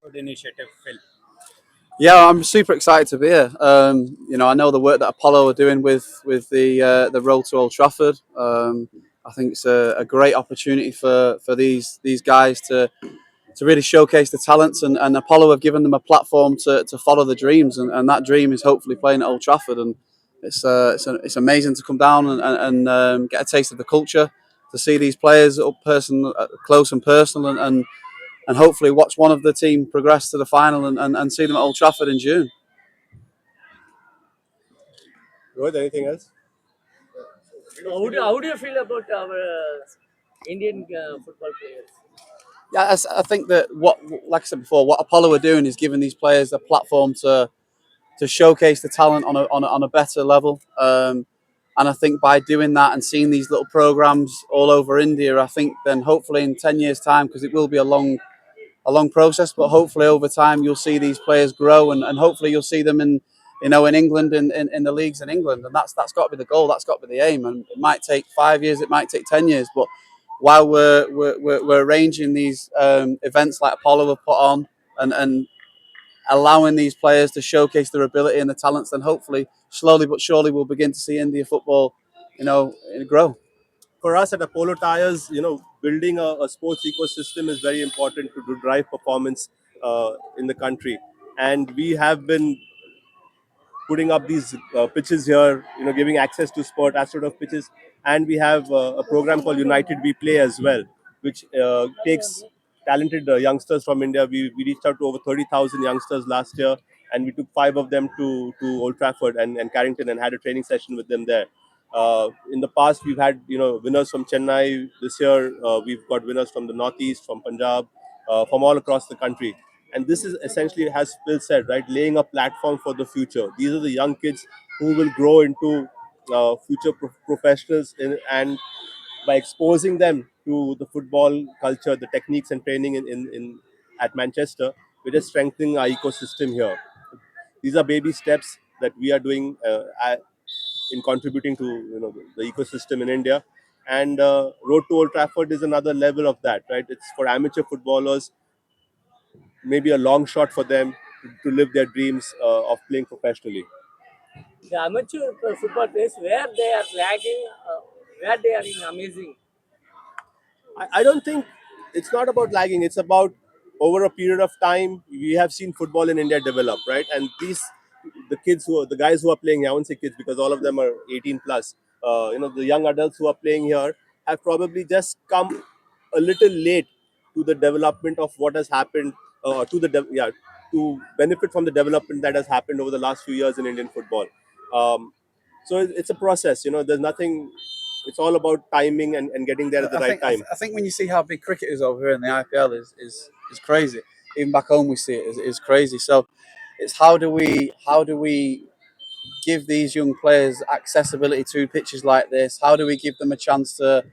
Good initiative, Phil. Yeah, I'm super excited to be here. I know the work that Apollo are doing with the road to Old Trafford. I think it's a great opportunity for these guys to really showcase the talents, and Apollo have given them a platform to follow the dreams, and that dream is hopefully playing at Old Trafford. And it's amazing to come down and get a taste of the culture, to see these players close and personal, and hopefully watch one of the team progress to the final and see them at Old Trafford in June. Rohit, anything else? How do you feel about our Indian football players? Yeah, I think that like I said before, what Apollo are doing is giving these players a platform to showcase the talent on a better level. And I think by doing that and seeing these little programs all over India, I think then hopefully in 10 years' time, because it will be a long process, but hopefully over time you'll see these players grow, and hopefully you'll see them in England, in the leagues in England, and that's got to be the goal, that's got to be the aim. And it might take 5 years, it might take 10 years, but while we're arranging these events like Apollo have put on, and allowing these players to showcase their ability and the talents, then hopefully slowly but surely we'll begin to see India football, grow. For us at Apollo Tyres, building a sports ecosystem is very important to drive performance in the country. And we have been putting up these pitches here, giving access to sport, as sort of pitches. And we have a program called United We Play as well, which takes talented youngsters from India. We reached out to over 30,000 youngsters last year, and we took 5 of them to Old Trafford and Carrington and had a training session with them there. In the past, we've had winners from Chennai. This year, we've got winners from the Northeast, from Punjab, from all across the country. And this is essentially, as Phil said, right, laying a platform for the future. These are the young kids who will grow into future professionals, and by exposing them to the football culture, the techniques and training in at Manchester, we're just strengthening our ecosystem here. These are baby steps that we are doing in contributing to the ecosystem in India. And Road to Old Trafford is another level of that, right? It's for amateur footballers, maybe a long shot for them to live their dreams of playing professionally. The amateur football players, where they are lagging, where they are in amazing. I don't think it's not about lagging. It's about over a period of time we have seen football in India develop, right? And the guys who are playing here, I won't say kids because all of them are 18 plus. The young adults who are playing here have probably just come a little late to the development of what has happened, to benefit from the development that has happened over the last few years in Indian football. Um, so it's a process. There's nothing. It's all about timing and getting there at the right time. I think when you see how big cricket is over here in the IPL is crazy. Even back home we see it is crazy. So it's how do we give these young players accessibility to pitches like this? How do we give them a chance to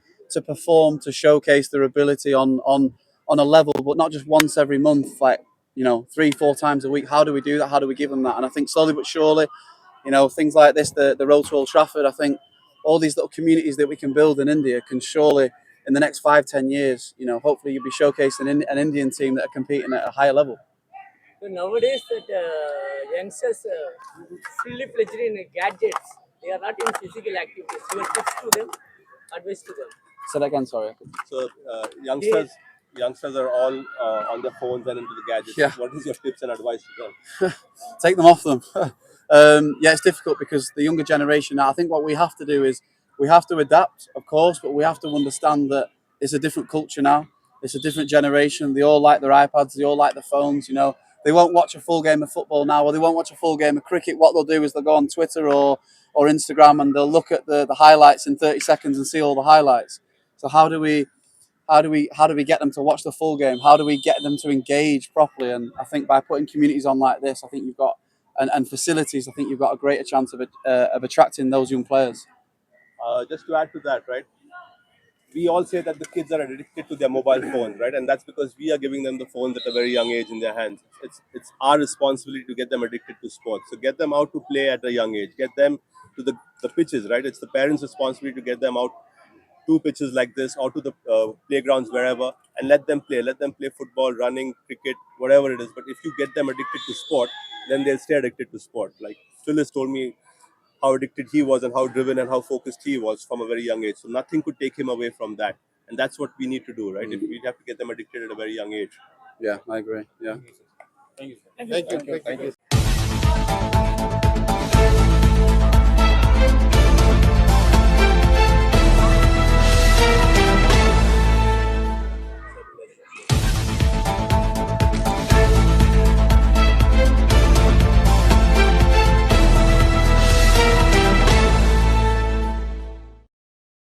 perform, to showcase their ability on a level, but not just once every month, like 3-4 times a week? How do we do that? How do we give them that? And I think slowly but surely, things like this, the road to Old Trafford, I think all these little communities that we can build in India can surely, in the next 5-10 years, hopefully you'll be showcasing an Indian team that are competing at a higher level. So nowadays, that youngsters fully fledged in gadgets. They are not in physical activities. Your tips to them, advice to them. Say that again, sorry. So youngsters are all on their phones and into the gadgets. Yeah. What is your tips and advice to them? Take them off them. Yeah, it's difficult because the younger generation now, I think what we have to do is we have to adapt, of course, but we have to understand that it's a different culture now. It's a different generation. They all like their iPads. They all like their phones. they won't watch a full game of football now, or they won't watch a full game of cricket. What they'll do is they'll go on Twitter or Instagram and they'll look at the highlights in 30 seconds and see all the highlights. So how do we get them to watch the full game? How do we get them to engage properly? And I think by putting communities on like this, I think you've got and facilities, I think you've got a greater chance of attracting those young players. Just to add to that, right? We all say that the kids are addicted to their mobile phones, right? And that's because we are giving them the phones at a very young age in their hands. It's our responsibility to get them addicted to sports. So get them out to play at a young age. Get them to the pitches, right? It's the parents' responsibility to get them out to pitches like this or to the playgrounds wherever and let them play. Let them play football, running, cricket, whatever it is. But if you get them addicted to sport, then they'll stay addicted to sport. Like Phyllis told me how addicted he was and how driven and how focused he was from a very young age. So nothing could take him away from that. And that's what we need to do, right? If we have to get them addicted at a very young age. Yeah, I agree. Yeah. Thank you.